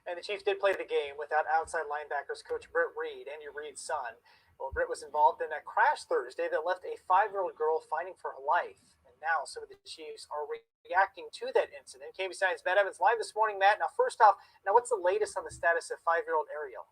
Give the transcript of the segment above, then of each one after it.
And the Chiefs did play the game without outside linebackers coach Britt Reid, Andy Reid's son. Well, Britt was involved in a crash Thursday that left a 5-year-old girl fighting for her life. And now some of the Chiefs are reacting to that incident. KBC9's Matt Evans live this morning. Matt, now first off, what's the latest on the status of 5-year-old Ariel?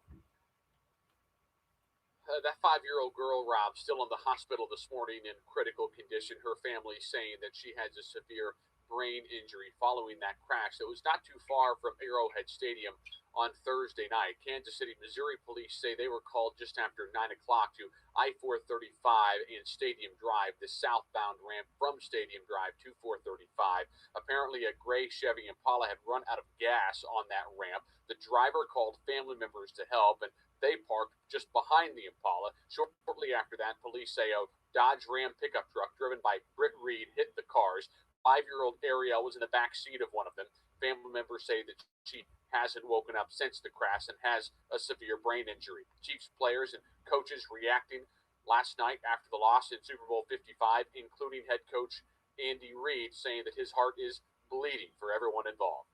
That 5-year-old girl, Rob, still in the hospital this morning in critical condition. Her family saying that she has a severe brain injury following that crash that was not too far from Arrowhead Stadium on Thursday night. Kansas City, Missouri police say they were called just after 9 o'clock to I-435 and Stadium Drive, the southbound ramp from Stadium Drive to 435. Apparently, a gray Chevy Impala had run out of gas on that ramp. The driver called family members to help, and they parked just behind the Impala. Shortly after that, police say a Dodge Ram pickup truck driven by Britt Reid hit the cars. 5-year-old Ariel was in the back seat of one of them. Family members say that she hasn't woken up since the crash and has a severe brain injury. Chiefs players and coaches reacting last night after the loss in Super Bowl 55, including head coach Andy Reid, saying that his heart is bleeding for everyone involved.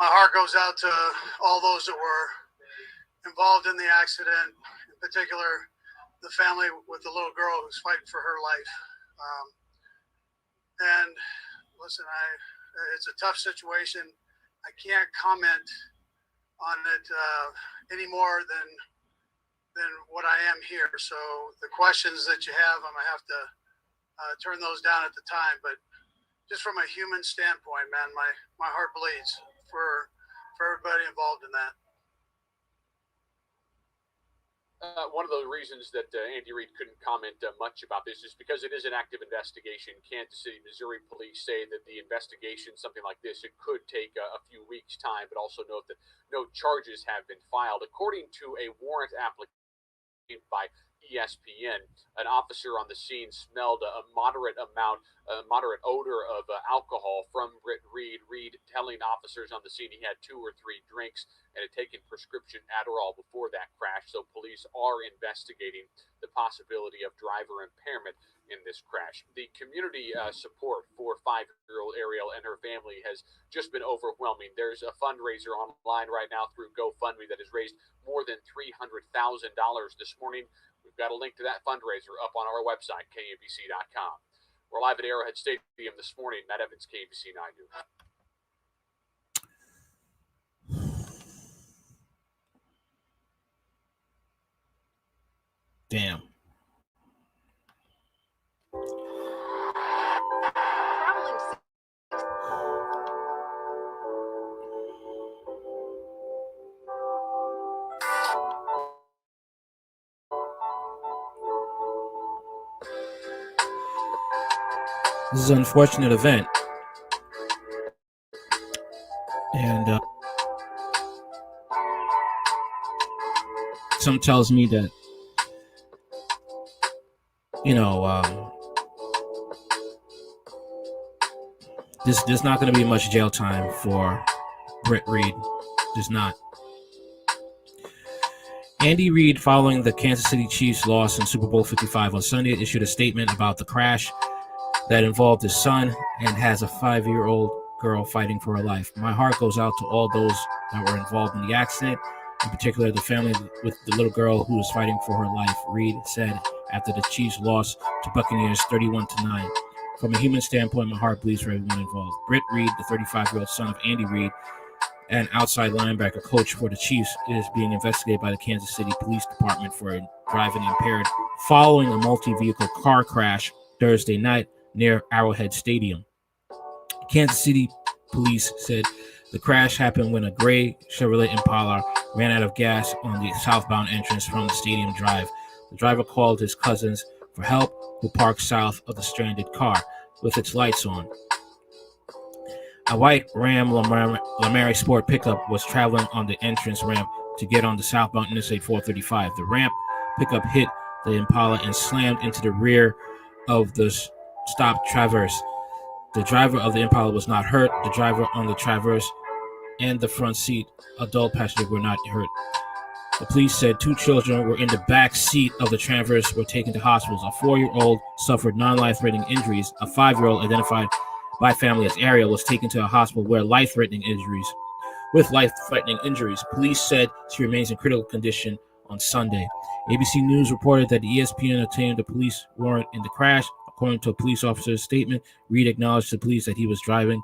My heart goes out to all those that were involved in the accident, in particular the family with the little girl who's fighting for her life. And listen, it's a tough situation. I can't comment on it any more than what I am here. So the questions that you have, I'm gonna have to turn those down at the time. But just from a human standpoint, man, my heart bleeds for everybody involved in that. One of the reasons that Andy Reid couldn't comment much about this is because it is an active investigation. Kansas City, Missouri police say that the investigation, something like this, it could take a few weeks' time, but also note that no charges have been filed. According to a warrant application by ESPN, an officer on the scene smelled a moderate odor of alcohol from Britt Reid. Reid telling officers on the scene he had 2 or 3 drinks and had taken prescription Adderall before that crash. So police are investigating the possibility of driver impairment in this crash. The community support for 5-year-old Ariel and her family has just been overwhelming. There's a fundraiser online right now through GoFundMe that has raised more than $300,000 this morning. We've got a link to that fundraiser up on our website, KABC.com. We're live at Arrowhead Stadium this morning. Matt Evans, KABC9 News. Damn. This is an unfortunate event. And some tells me that, there's not going to be much jail time for Britt Reid. There's not. Andy Reid, following the Kansas City Chiefs' loss in Super Bowl 55 on Sunday, issued a statement about the crash that involved his son and has a 5-year-old girl fighting for her life. My heart goes out to all those that were involved in the accident, in particular the family with the little girl who was fighting for her life, Reid said after the Chiefs lost to Buccaneers 31-9. From a human standpoint, my heart bleeds for everyone involved. Britt Reid, the 35-year-old son of Andy Reid, an outside linebacker coach for the Chiefs, is being investigated by the Kansas City Police Department for driving impaired following a multi-vehicle car crash Thursday night near Arrowhead Stadium. Kansas City police said the crash happened when a gray Chevrolet Impala ran out of gas on the southbound entrance from the Stadium Drive. The driver called his cousins for help, who parked south of the stranded car with its lights on. A white Ram Lamare Sport pickup was traveling on the entrance ramp to get on the southbound Interstate 435. The ramp pickup hit the Impala and slammed into the rear of the stopped Traverse. The driver of the Impala was not hurt. The driver on the Traverse and the front seat adult passenger were not hurt. The police said 2 children were in the back seat of the Traverse were taken to hospitals. A 4-year-old suffered non-life-threatening injuries. A 5-year-old identified by family as Ariel was taken to a hospital where life-threatening injuries with life-threatening injuries. Police said she remains in critical condition on Sunday. ABC News reported that the ESPN obtained a police warrant in the crash. According to a police officer's statement, Reid acknowledged to police that he was driving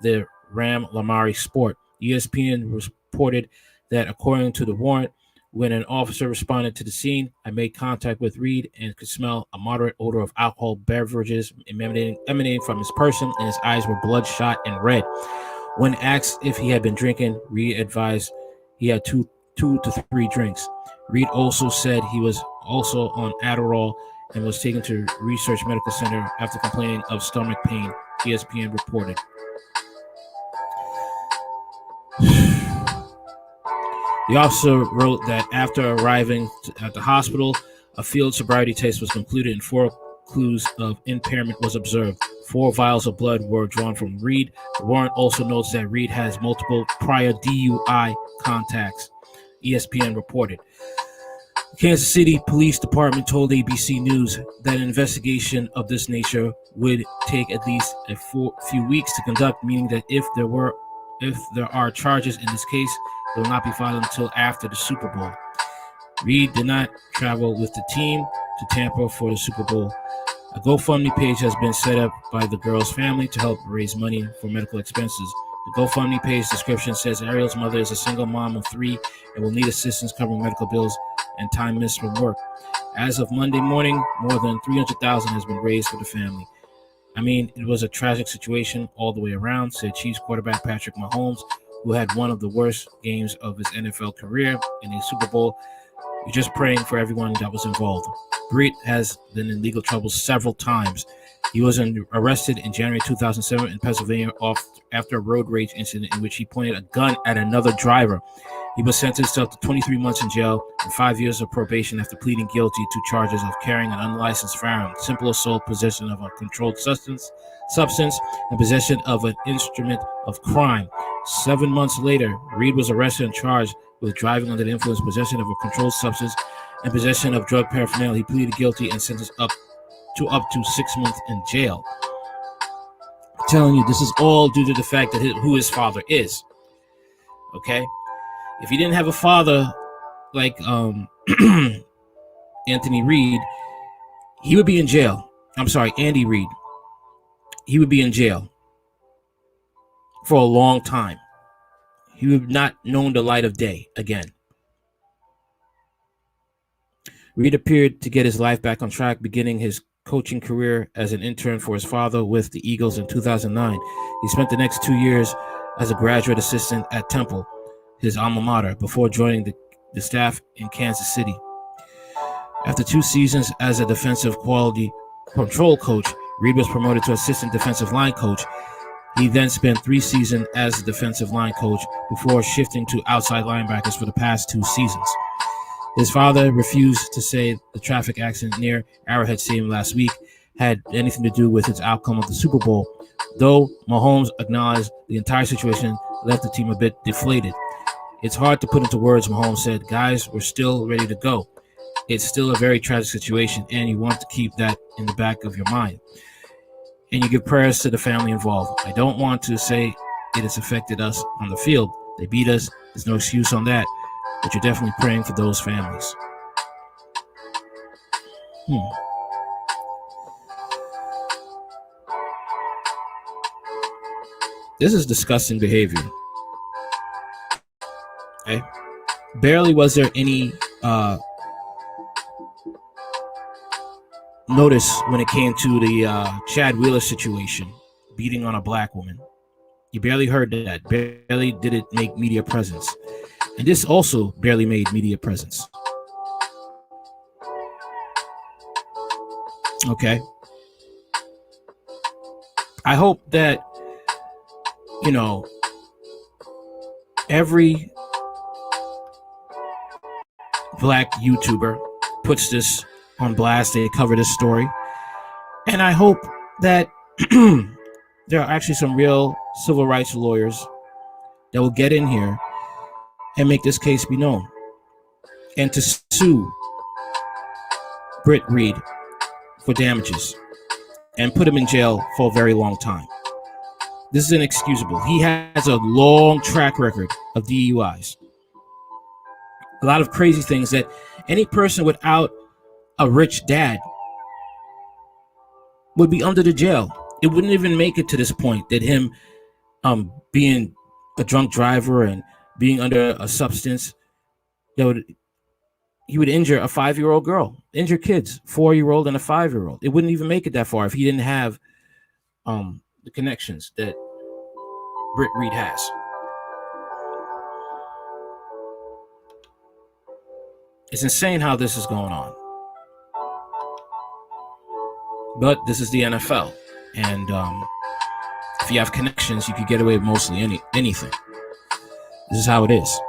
the Ram Lamari Sport. ESPN reported that according to the warrant, when an officer responded to the scene, I made contact with Reid and could smell a moderate odor of alcohol beverages emanating from his person, and his eyes were bloodshot and red. When asked if he had been drinking, Reid advised he had two to three drinks. Reid also said he was also on Adderall and was taken to Research Medical Center after complaining of stomach pain, ESPN reported. The officer wrote that after arriving at the hospital, a field sobriety test was concluded and 4 clues of impairment was observed. 4 vials of blood were drawn from Reid. The warrant also notes that Reid has multiple prior DUI contacts, ESPN reported. The Kansas City Police Department told ABC News that an investigation of this nature would take at least a few weeks to conduct, meaning that if there are charges in this case, they will not be filed until after the Super Bowl. Reid did not travel with the team to Tampa for the Super Bowl. A GoFundMe page has been set up by the girl's family to help raise money for medical expenses. The GoFundMe page description says Ariel's mother is a single mom of 3 and will need assistance covering medical bills and time missed from work. As of Monday morning, more than $300,000 has been raised for the family. I mean, it was a tragic situation all the way around, said Chiefs quarterback Patrick Mahomes, who had one of the worst games of his NFL career in a Super Bowl. We're just praying for everyone that was involved. Britt has been in legal trouble several times. He was arrested in January 2007 in Pennsylvania after a road rage incident in which he pointed a gun at another driver. He was sentenced up to 23 months in jail and 5 years of probation after pleading guilty to charges of carrying an unlicensed firearm, simple assault, possession of a controlled substance, and possession of an instrument of crime. 7 months later, Reid was arrested and charged with driving under the influence, possession of a controlled substance, and possession of drug paraphernalia. He pleaded guilty and sentenced up to 6 months in jail. I'm telling you, this is all due to the fact that who his father is. Okay? If he didn't have a father like Anthony Reid, he would be in jail. I'm sorry, Andy Reid. He would be in jail for a long time. He would not known the light of day again. Reid appeared to get his life back on track, beginning his coaching career as an intern for his father with the Eagles in 2009. He spent the next 2 years as a graduate assistant at Temple, his alma mater, before joining the staff in Kansas City. After 2 seasons as a defensive quality control coach, Reid was promoted to assistant defensive line coach. He then spent 3 seasons as a defensive line coach before shifting to outside linebackers for the past 2 seasons. His father refused to say the traffic accident near Arrowhead Stadium last week had anything to do with its outcome of the Super Bowl, though Mahomes acknowledged the entire situation left the team a bit deflated. It's hard to put into words, Mahomes said. Guys, we're still ready to go. It's still a very tragic situation, and you want to keep that in the back of your mind. And you give prayers to the family involved. I don't want to say it has affected us on the field. They beat us. There's no excuse on that. But you're definitely praying for those families. This is disgusting behavior. Okay. Barely was there any notice when it came to the Chad Wheeler situation, beating on a black woman. You barely heard that. Barely did it make media presence. And this also barely made media presence. Okay. I hope that, every black YouTuber puts this on blast. They cover this story. And I hope that there are actually some real civil rights lawyers that will get in here and make this case be known, and to sue Britt Reid for damages and put him in jail for a very long time. This is inexcusable. He has a long track record of DUIs. A lot of crazy things that any person without a rich dad would be under the jail. It wouldn't even make it to this point that him being a drunk driver and being under a substance, he would injure a 5-year-old girl, injure kids, 4-year-old and a 5-year-old. It wouldn't even make it that far if he didn't have the connections that Britt Reid has. It's insane how this is going on. But this is the NFL. And if you have connections, you could get away with mostly anything. This is how it is.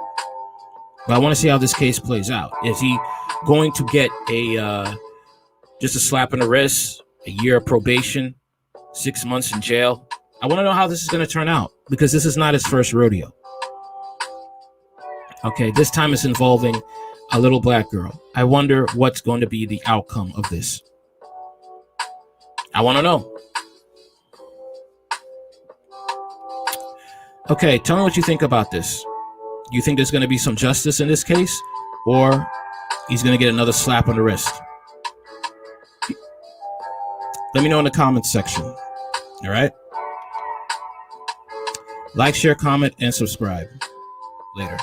But I want to see how this case plays out. Is he going to get just a slap on the wrist, a year of probation, 6 months in jail? I want to know how this is going to turn out, because this is not his first rodeo. Okay, this time it's involving a little black girl. I wonder what's going to be the outcome of this. I want to know. Okay, tell me what you think about this. You think there's going to be some justice in this case, or he's going to get another slap on the wrist? Let me know in the comments section. All right? Like, share, comment, and subscribe. Later.